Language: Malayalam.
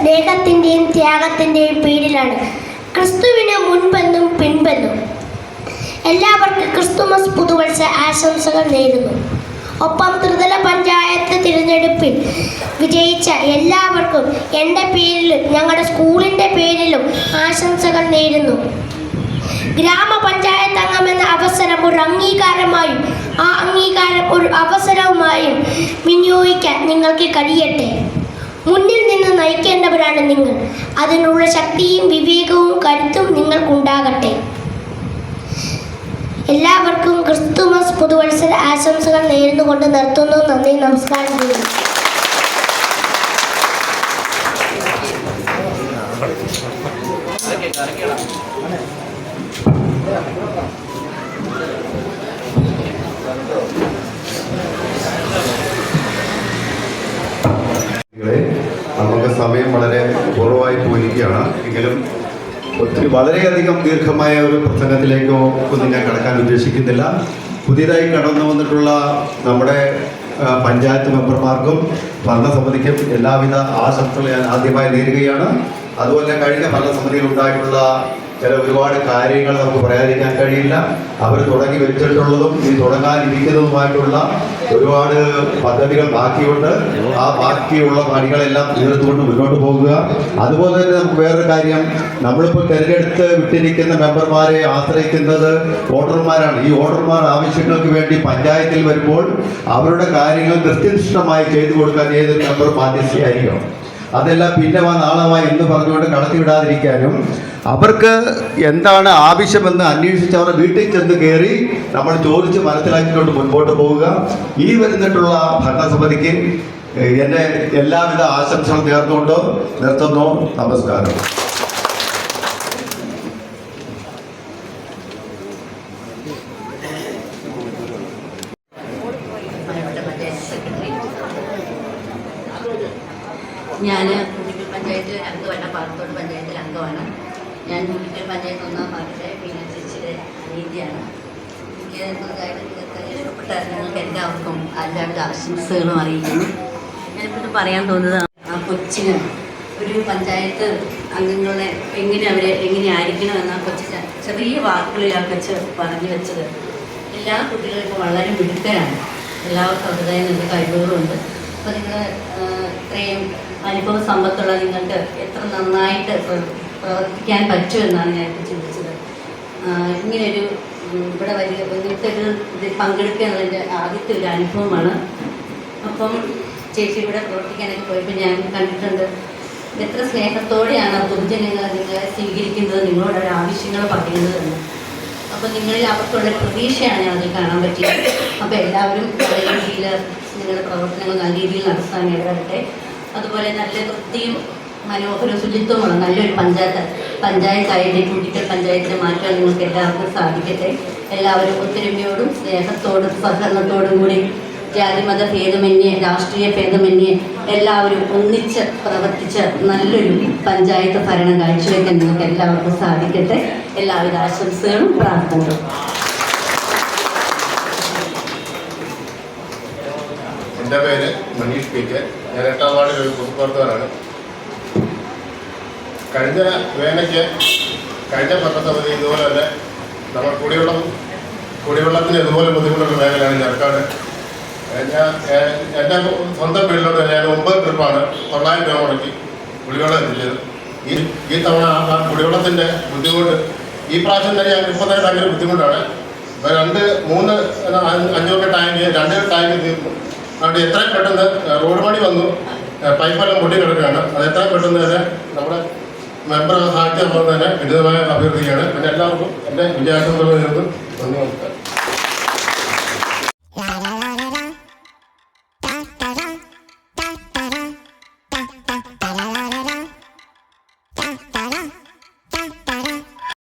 സ്നേഹത്തിൻ്റെയും ത്യാഗത്തിൻ്റെയും പേരിലാണ്. ക്രിസ്തുവിന് മുൻപെന്നും പിൻപെന്നും. എല്ലാവർക്കും ക്രിസ്തുമസ് പുതുവത്സര ആശംസകൾ നേരുന്നു. ഒപ്പം ത്രിതല പഞ്ചായത്ത് തിരഞ്ഞെടുപ്പിൽ വിജയിച്ച എല്ലാവർക്കും എൻ്റെ പേരിലും ഞങ്ങളുടെ സ്കൂളിൻ്റെ പേരിലും ആശംസകൾ നേരുന്നു. ഗ്രാമപഞ്ചായത്ത് അംഗമെന്ന അവസരം ഒരു അംഗീകാരമായും ആ അംഗീകാരം ഒരു അവസരവുമായും വിനിയോഗിക്കാൻ നിങ്ങൾക്ക് കഴിയട്ടെ. മുന്നിൽ നിന്ന് നയിക്കേണ്ടവരാണ് നിങ്ങൾ. അതിനുള്ള ശക്തിയും വിവേകവും കരുത്തും നിങ്ങൾക്കുണ്ടാകട്ടെ. എല്ലാവർക്കും ക്രിസ്തുമസ് പുതുവത്സര ആശംസകൾ നേർന്നുകൊണ്ട് നിർത്തുന്നു. നന്ദി, നമസ്കാരം. നമുക്ക് സമയം വളരെ കുറവായി പോയിരിക്കുകയാണ്. എങ്കിലും വളരെയധികം ദീർഘമായ ഒരു പ്രസംഗത്തിലേക്കോ ഒന്നും ഞാൻ കടക്കാൻ ഉദ്ദേശിക്കുന്നില്ല. പുതിയതായി കടന്നു വന്നിട്ടുള്ള നമ്മുടെ പഞ്ചായത്ത് മെമ്പർമാർക്കും ഭരണസമിതിക്കും എല്ലാവിധ ആശംസകൾ ഞാൻ ആദ്യമായി നേരുകയാണ്. അതുപോലെ കഴിഞ്ഞ ഭരണസമിതിയിൽ ഉണ്ടായിട്ടുള്ള ഒരുപാട് കാര്യങ്ങൾ നമുക്ക് പറയാതിരിക്കാൻ കഴിയില്ല. അവർ തുടങ്ങി വെച്ചിട്ടുള്ളതും ഈ തുടങ്ങാനിരിക്കുന്നതുമായിട്ടുള്ള ഒരുപാട് പദ്ധതികൾ ബാക്കിയുണ്ട്. ആ ബാക്കിയുള്ള പണികളെല്ലാം തീർത്തുകൊണ്ട് മുന്നോട്ട് പോകുക. അതുപോലെ തന്നെ നമുക്ക് വേറൊരു കാര്യം, നമ്മളിപ്പോൾ തിരഞ്ഞെടുത്ത് വിട്ടിരിക്കുന്ന മെമ്പർമാരെ ആശ്രയിക്കുന്നത് വോട്ടർമാരാണ്. ഈ വോട്ടർമാർ ആവശ്യങ്ങൾക്ക് വേണ്ടി പഞ്ചായത്തിൽ വരുമ്പോൾ അവരുടെ കാര്യങ്ങൾ കൃത്യനിഷ്ഠമായി ചെയ്തു കൊടുക്കാൻ ഏതൊരു മെമ്പർ ബാധ്യസ്ഥയായിരിക്കണം. അതെല്ലാം പിന്നെ നാളമായി എന്ന് പറഞ്ഞുകൊണ്ട് കടത്തിവിടാതിരിക്കാനും അവർക്ക് എന്താണ് ആവശ്യമെന്ന് അന്വേഷിച്ച് അവരുടെ വീട്ടിൽ ചെന്ന് കയറി നമ്മൾ ചോദിച്ച് മനസ്സിലാക്കിക്കൊണ്ട് മുൻപോട്ട് പോവുക. ഈ വരുന്നിട്ടുള്ള ഭരണസമിതിക്ക് എൻ്റെ എല്ലാവിധ ആശംസകളും നേർന്നുകൊണ്ട് നിർത്തുന്നു. നമസ്കാരം. ഞാൻ കുട്ടിക്കൽ പഞ്ചായത്തിൽ അംഗമല്ല, പാറത്തോട് പഞ്ചായത്തിൽ അംഗമാണ്. ഞാൻ കുട്ടിക്കൽ പഞ്ചായത്ത് 1-ാം വാർഡിലെ ചേച്ചിയുടെ നീതിയാണ്. എനിക്ക് പുതുതായിട്ട് നിങ്ങൾക്ക് ഇഷ്ടപ്പെട്ട നിങ്ങൾക്ക് എല്ലാവർക്കും എല്ലാവിധ ആശംസകളും അറിയിക്കുന്നു. ഞാനിപ്പോൾ ഇത് പറയാൻ തോന്നുന്നത്, ആ കൊച്ചിന് ഒരു പഞ്ചായത്ത് അംഗങ്ങളെ എങ്ങനെയായിരിക്കണമെന്ന് ആ കൊച്ചു ചെറിയ വാക്കുകളിൽ ആ കൊച്ച് പറഞ്ഞു വെച്ചത്. എല്ലാ കുട്ടികളും ഇപ്പോൾ വളരെ മിടുക്കരാണ്. എല്ലാവർക്കും അവരുടേതായ നല്ല കഴിവുകളുണ്ട്. അപ്പോൾ നിങ്ങൾ ഇത്രയും അനുഭവ സമ്പത്തുള്ള നിങ്ങൾക്ക് എത്ര നന്നായിട്ട് പ്രവർത്തിക്കാൻ പറ്റുമെന്നാണ് ഞാൻ ചിന്തിച്ചത്. ഇങ്ങനെയൊരു ഇവിടെ ഇങ്ങനത്തെ ഒരു ഇതിൽ പങ്കെടുക്കുക എന്നുള്ളതിൻ്റെ ആദ്യത്തെ ഒരു അനുഭവമാണ്. അപ്പം ചേച്ചി ഇവിടെ പ്രവർത്തിക്കാനൊക്കെ പോയപ്പോൾ ഞാൻ കണ്ടിട്ടുണ്ട് എത്ര സ്നേഹത്തോടെയാണ് പൊതുജനങ്ങൾ നിങ്ങളെ സ്വീകരിക്കുന്നത്, നിങ്ങളോട് ആവശ്യങ്ങൾ പറയുന്നത് എന്ന്. അപ്പോൾ നിങ്ങളിൽ അവർക്കുള്ള പ്രതീക്ഷയാണ് ഞാൻ അതിൽ കാണാൻ പറ്റിയത്. അപ്പോൾ എല്ലാവരും നല്ല രീതിയിൽ നിങ്ങളുടെ പ്രവർത്തനങ്ങൾ നല്ല രീതിയിൽ നടത്താൻ ഇടപെടട്ടെ. അതുപോലെ നല്ല വൃത്തിയും മനോഹരവും ശുചിത്വമുള്ള നല്ലൊരു പഞ്ചായത്തായിട്ട് കുട്ടിക്കൽ പഞ്ചായത്തിനെ മാറ്റാൻ നിങ്ങൾക്ക് എല്ലാവർക്കും സാധിക്കട്ടെ. എല്ലാവരും ഒത്തൊരുമയോടും സ്നേഹത്തോടും സഹകരണത്തോടും കൂടി ജാതിമത ഭേദമന്യേ രാഷ്ട്രീയ ഭേദമന്യേ എല്ലാവരും ഒന്നിച്ച് പ്രവർത്തിച്ച് നല്ലൊരു പഞ്ചായത്ത് ഭരണം കാഴ്ചവെക്കാൻ നിങ്ങൾക്ക് എല്ലാവർക്കും സാധിക്കട്ടെ. എല്ലാവിധ ആശംസകളും പ്രാർത്ഥനകളും. എൻ്റെ പേര് മനീഷ് പി കെ. ഞാൻ 8-ാം വാർഡിൽ ഒരു പൊതുപ്രവർത്തകനാണ്. കഴിഞ്ഞ വേനയ്ക്ക് കഴിഞ്ഞ ഭരണസമിതി ഇതുപോലെ തന്നെ നമ്മൾ കുടിവെള്ളത്തിന് ഇതുപോലെ ബുദ്ധിമുട്ടുള്ള മേഖലയാണ് ഞർക്കാട്. എൻ്റെ സ്വന്തം വീട്ടിലോട്ട് ഞാൻ 9 ട്രിപ്പാണ് 900 രൂപ മുടക്കി കുടിവെള്ളം എത്തിച്ചത്. ഈ തവണ ആ കുടിവെള്ളത്തിൻ്റെ ബുദ്ധിമുട്ട് ഈ പ്രാവശ്യം തന്നെ ഞാൻ ഇപ്പോൾ തന്നെ ഭയങ്കര ബുദ്ധിമുട്ടാണ്. 2-3 500 ടാങ്ക് 2 ടാങ്ക് തീർന്നു. അതുകൊണ്ട് എത്രയും പെട്ടെന്ന് റോഡ് പണി വന്നു, പൈപ്പെല്ലാം പൊട്ടിക്കിടക്കുകയാണ്. അത് എത്രയും പെട്ടെന്ന് തന്നെ നമ്മുടെ മെമ്പർ സഹായിക്കാൻ പോകുന്നത് തന്നെ വിശദമായ അഭ്യർത്ഥിക്കുകയാണ്. പിന്നെ എല്ലാവർക്കും എൻ്റെ വിജയാശംസകൾ നേരുന്നു.